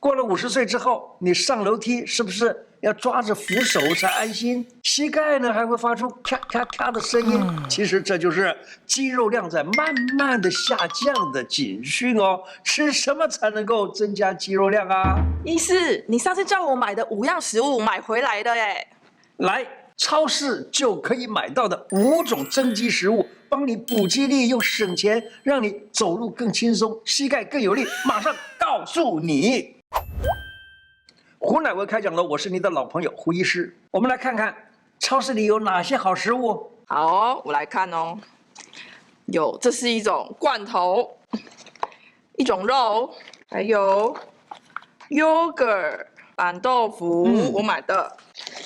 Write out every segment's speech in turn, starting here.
过了50岁之后，你上楼梯是不是要抓着扶手才安心？膝盖呢还会发出咔咔咔的声音。其实这就是肌肉量在慢慢的下降的警讯哦。吃什么才能够增加肌肉量啊？医师，你上次叫我买的5样食物买回来的耶。来，超市就可以买到的5种增肌食物，帮你补肌力又省钱，让你走路更轻松，膝盖更有力。马上告诉你。胡乃文开讲了，我是你的老朋友胡医师。我们来看看超市里有哪些好食物。好哦，我来看哦。这是一种罐头，一种肉，还有 yogurt 板豆腐，我买的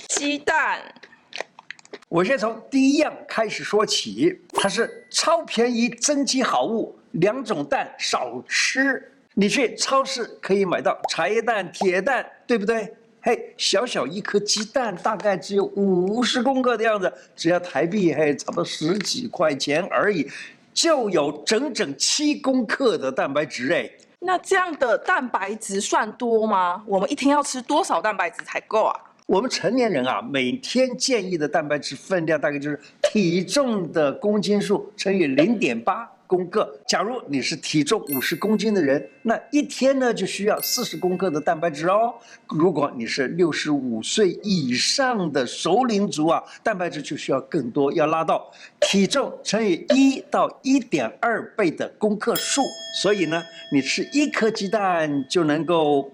鸡蛋。我先从第1样开始说起，它是超便宜增肌好物，2种蛋少吃。你去超市可以买到茶叶蛋、铁蛋，对不对？嘿，小小一颗鸡蛋大概只有50公克的样子，只要台币差不多10几块钱而已，就有整整7公克的蛋白质那这样的蛋白质算多吗？我们一天要吃多少蛋白质才够啊？我们成年人啊，每天建议的蛋白质分量大概就是体重的公斤数乘以0.8公克。假如你是体重50公斤的人，那一天呢就需要40公克的蛋白质哦。如果你是65岁以上的熟龄族啊，蛋白质就需要更多，要拉到体重乘以1到1.2倍的公克数。所以呢，你吃1颗鸡蛋就能够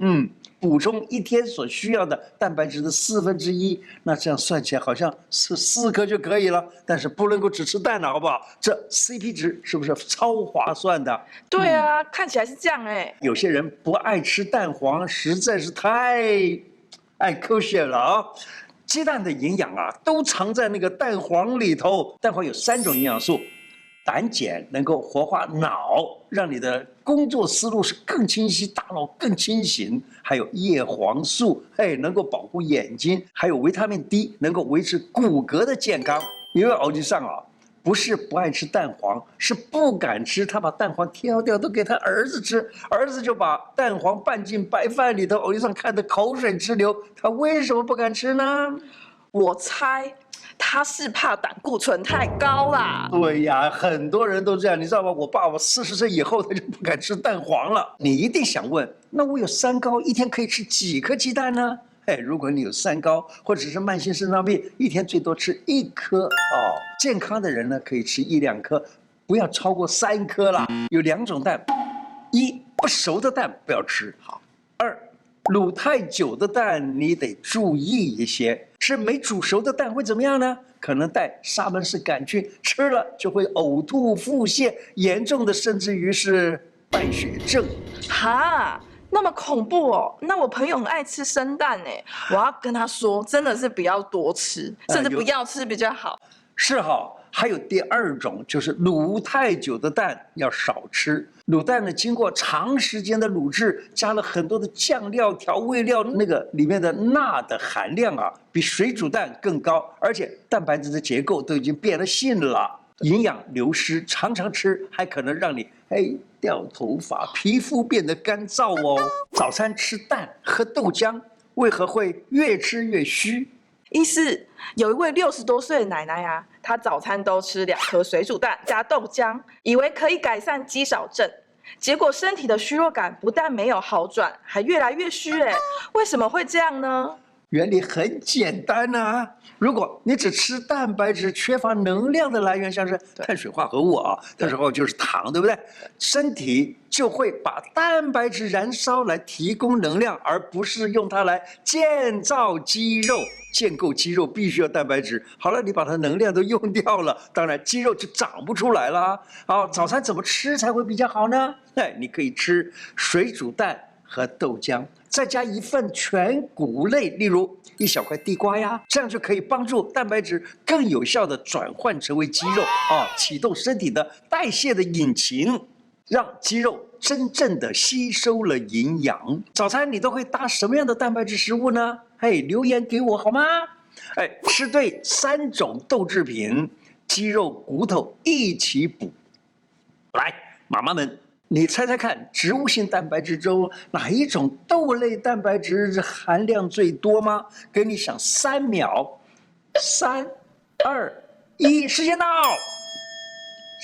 补充一天所需要的蛋白质的1/4，那这样算起来好像是4颗就可以了。但是不能够只吃蛋了，好不好？这 CP 值是不是超划算的？对啊，看起来是这样有些人不爱吃蛋黄，实在是太爱抠血了啊！鸡蛋的营养啊，都藏在那个蛋黄里头。蛋黄有3种营养素。胆碱能够活化脑，让你的工作思路是更清晰，大脑更清醒。还有叶黄素，能够保护眼睛。还有维他命 D， 能够维持骨骼的健康。因为奥吉上啊，不是不爱吃蛋黄，是不敢吃。他把蛋黄挑掉，都给他儿子吃，儿子就把蛋黄拌进白饭里头。奥吉上看得口水直流，他为什么不敢吃呢？我猜他是怕胆固醇太高啦。对呀，很多人都这样，你知道吗？我爸爸40岁以后他就不敢吃蛋黄了。你一定想问，那我有3高，一天可以吃几颗鸡蛋呢？如果你有3高或者是慢性肾脏病，一天最多吃1颗哦。健康的人呢，可以吃1、2颗，不要超过3颗啦。有2种蛋，1不熟的蛋不要吃，好；2卤太久的蛋你得注意一些。吃没煮熟的蛋会怎么样呢？可能带沙门氏杆菌，吃了就会呕吐、腹泻，严重的甚至于是败血症。哈，那么恐怖哦！那我朋友很爱吃生蛋我要跟他说，真的是不要多吃，甚至不要吃比较好。是哈。还有第2种，就是卤太久的蛋要少吃。卤蛋呢，经过长时间的卤制，加了很多的酱料、调味料，那个里面的钠的含量啊，比水煮蛋更高，而且蛋白质的结构都已经变了性了，营养流失。常常吃还可能让你掉头发，皮肤变得干燥哦。早餐吃蛋喝豆浆，为何会越吃越虚？医师，有一位60多岁的奶奶啊，她早餐都吃2颗水煮蛋加豆浆，以为可以改善肌少症，结果身体的虚弱感不但没有好转，还越来越虚为什么会这样呢？原理很简单啊，如果你只吃蛋白质，缺乏能量的来源，像是碳水化合物啊，碳水化合物就是糖，对不对？身体就会把蛋白质燃烧来提供能量，而不是用它来建造肌肉。建构肌肉必须要蛋白质。好了，你把它能量都用掉了，当然肌肉就长不出来了。好，早餐怎么吃才会比较好呢？你可以吃水煮蛋和豆浆，再加1份全谷类，例如1小块地瓜呀，这样就可以帮助蛋白质更有效的转换成为肌肉启动身体的代谢的引擎，让肌肉真正的吸收了营养。早餐你都会搭什么样的蛋白质食物呢？留言给我好吗？吃对3种豆制品，肌肉骨头一起补。来，妈妈们，你猜猜看，植物性蛋白质中哪一种豆类蛋白质含量最多吗？给你想3秒，3、2、1，时间到。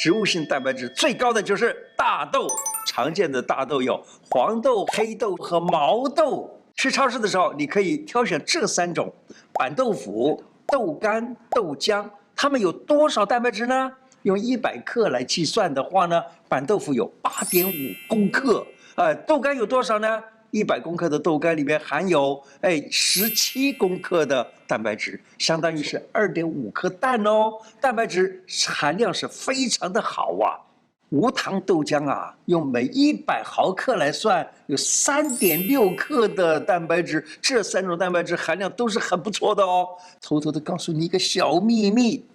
植物性蛋白质最高的就是大豆，常见的大豆有黄豆、黑豆和毛豆。去超市的时候，你可以挑选这3种：板豆腐、豆干、豆浆。它们有多少蛋白质呢？用100克来计算的话呢，板豆腐有8.5公克，豆干有多少呢？100公克的豆干里面含有17公克的蛋白质，相当于是2.5颗蛋哦。蛋白质含量是非常的好啊。无糖豆浆啊，用每100毫克来算，有3.6克的蛋白质。这3种蛋白质含量都是很不错的哦。偷偷的告诉你一个小秘密，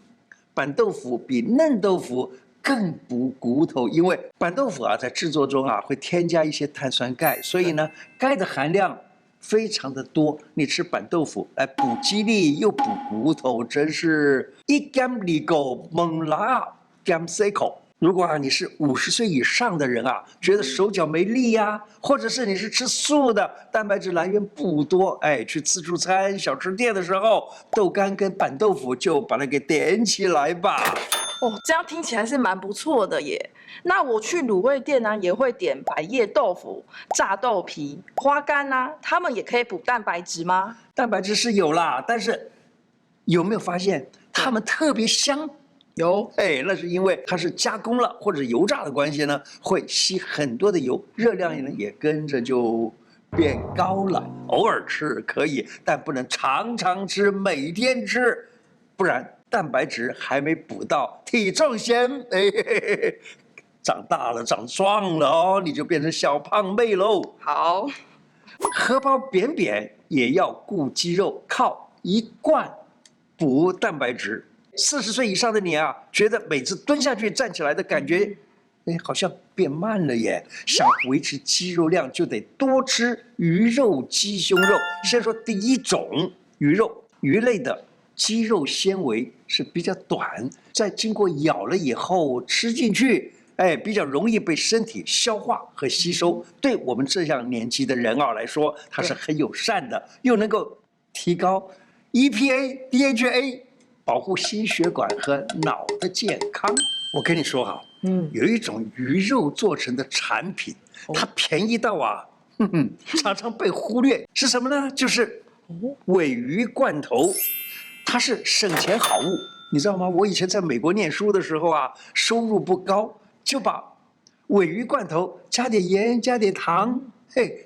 板豆腐比嫩豆腐更补骨头，因为板豆腐啊在制作中啊会添加一些碳酸钙，所以呢钙的含量非常的多。你吃板豆腐来补肌力又补骨头，真是一减二个猛拉减4口。如果你是50岁以上的人啊，觉得手脚没力呀，或者是你是吃素的，蛋白质来源不多，去自助餐、小吃店的时候，豆干跟板豆腐就把它给点起来吧。哦，这样听起来是蛮不错的耶。那我去卤味店呢，也会点百叶豆腐、炸豆皮、花干啊，它们也可以补蛋白质吗？蛋白质是有啦，但是有没有发现它们特别香？有，那是因为它是加工了或者油炸的关系呢，会吸很多的油，热量呢也跟着就变高了。偶尔吃可以，但不能常常吃，每天吃，不然蛋白质还没补到，体重先长大了长壮了哦，你就变成小胖妹喽。好，荷包扁扁也要顾肌肉，靠1罐补蛋白质。40岁以上的你啊，觉得每次蹲下去站起来的感觉，好像变慢了耶。想维持肌肉量，就得多吃鱼肉、鸡胸肉。先说第一种鱼肉，鱼类的肌肉纤维是比较短，在经过咬了以后吃进去，比较容易被身体消化和吸收。对我们这样年纪的人啊来说，它是很友善的，又能够提高 EPA、DHA。保护心血管和脑的健康。我跟你说哈，有一种鱼肉做成的产品，它便宜到啊，常常被忽略，是什么呢？就是鲔鱼罐头，它是省钱好物，你知道吗？我以前在美国念书的时候啊，收入不高，就把鲔鱼罐头加点盐，加点糖，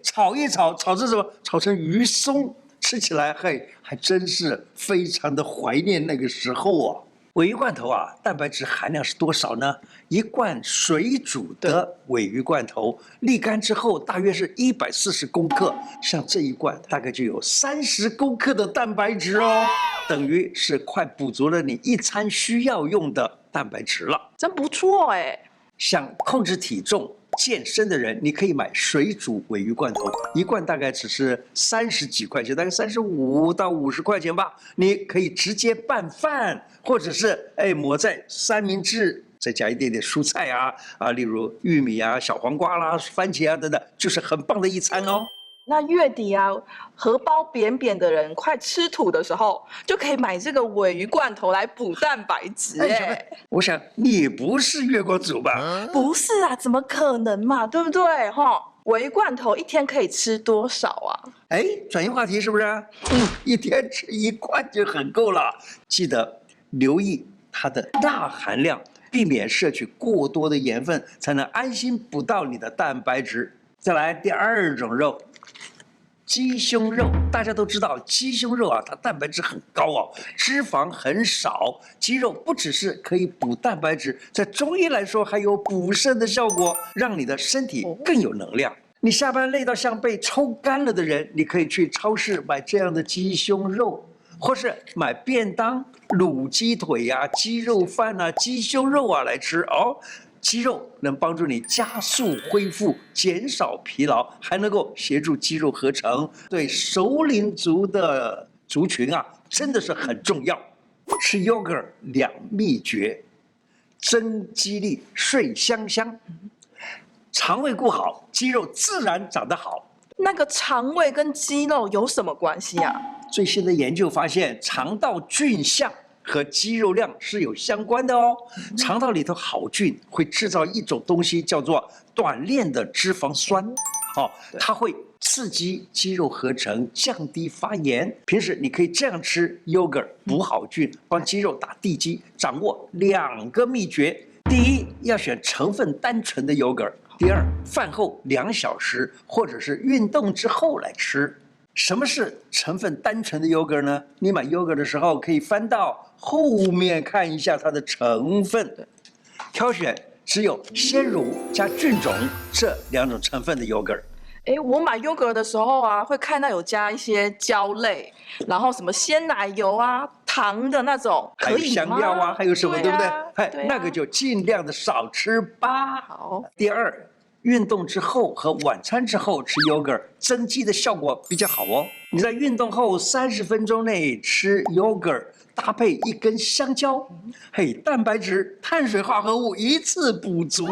炒一炒，炒成什么？炒成鱼松。吃起来还真是非常的怀念那个时候啊。鲔鱼罐头啊，蛋白质含量是多少呢？1罐水煮的鲔鱼罐头，沥干之后大约是140公克，像这一罐大概就有30公克的蛋白质哦，等于是快补足了你一餐需要用的蛋白质了。真不错想控制体重、健身的人，你可以买水煮鲔鱼罐头，1罐大概只是30几块钱，大概35到50块钱吧。你可以直接拌饭，或者是抹在三明治，再加一点点蔬菜啊，例如玉米啊、小黄瓜啦、番茄啊等等，就是很棒的一餐哦。那月底啊，荷包扁扁的人快吃土的时候，就可以买这个鲔鱼罐头来补蛋白质我想你不是月光族吧？不是啊，怎么可能嘛，对不对？鲔鱼罐头一天可以吃多少啊？转移话题是不是？一天吃1罐就很够了。记得留意它的钠含量，避免摄取过多的盐分，才能安心补到你的蛋白质。再来第2种肉。鸡胸肉，大家都知道，鸡胸肉啊，它蛋白质很高哦，脂肪很少。鸡肉不只是可以补蛋白质，在中医来说还有补肾的效果，让你的身体更有能量。你下班累到像被抽干了的人，你可以去超市买这样的鸡胸肉，或是买便当卤鸡腿啊、鸡肉饭啊、鸡胸肉啊来吃哦。鸡肉能帮助你加速恢复，减少疲劳，还能够协助肌肉合成，对熟龄族的族群啊，真的是很重要。吃 yogurt 2秘诀：增肌力，睡香香。肠胃顾好，肌肉自然长得好。那个肠胃跟肌肉有什么关系啊？最新的研究发现，肠道菌相和肌肉量是有相关的哦。肠道里头好菌会制造一种东西，叫做短链的脂肪酸，它会刺激肌肉合成，降低发炎。平时你可以这样吃 yogurt 补好菌，帮肌肉打地基。掌握2个秘诀：第一，要选成分单纯的 yogurt；第二，饭后2小时或者是运动之后来吃。什么是成分单纯的 yogurt 呢？你买 yogurt 的时候可以翻到后面看一下它的成分，挑选只有鲜乳加菌种这2种成分的 yogurt。我买 yogurt 的时候啊，会看到有加一些胶类，然后什么鲜奶油啊、糖的那种，还有香料啊，还有什么，对不对？那个就尽量的少吃吧。好。第二，运动之后和晚餐之后吃 yogurt， 增肌的效果比较好哦。你在运动后30分钟内吃 yogurt， 搭配1根香蕉，蛋白质、碳水化合物一次补足。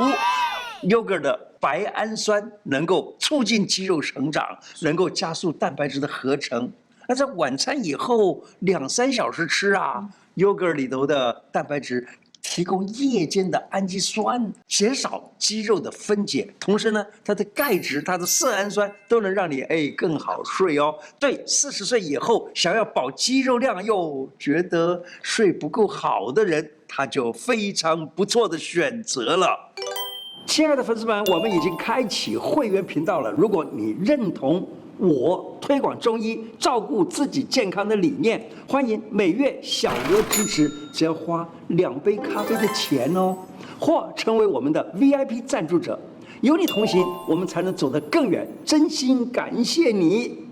yogurt 的白氨酸能够促进肌肉成长，能够加速蛋白质的合成。那在晚餐以后2-3小时吃啊，yogurt 里头的蛋白质提供夜间的氨基酸，减少肌肉的分解，同时呢，它的钙质、它的色氨酸都能让你更好睡哦。对，40岁以后想要保肌肉量又觉得睡不够好的人，他就非常不错的选择了。亲爱的粉丝们，我们已经开启会员频道了。如果你认同我推广中医、照顾自己健康的理念，欢迎每月小额支持，只要花2杯咖啡的钱哦，或成为我们的 VIP 赞助者。有你同行，我们才能走得更远。真心感谢你。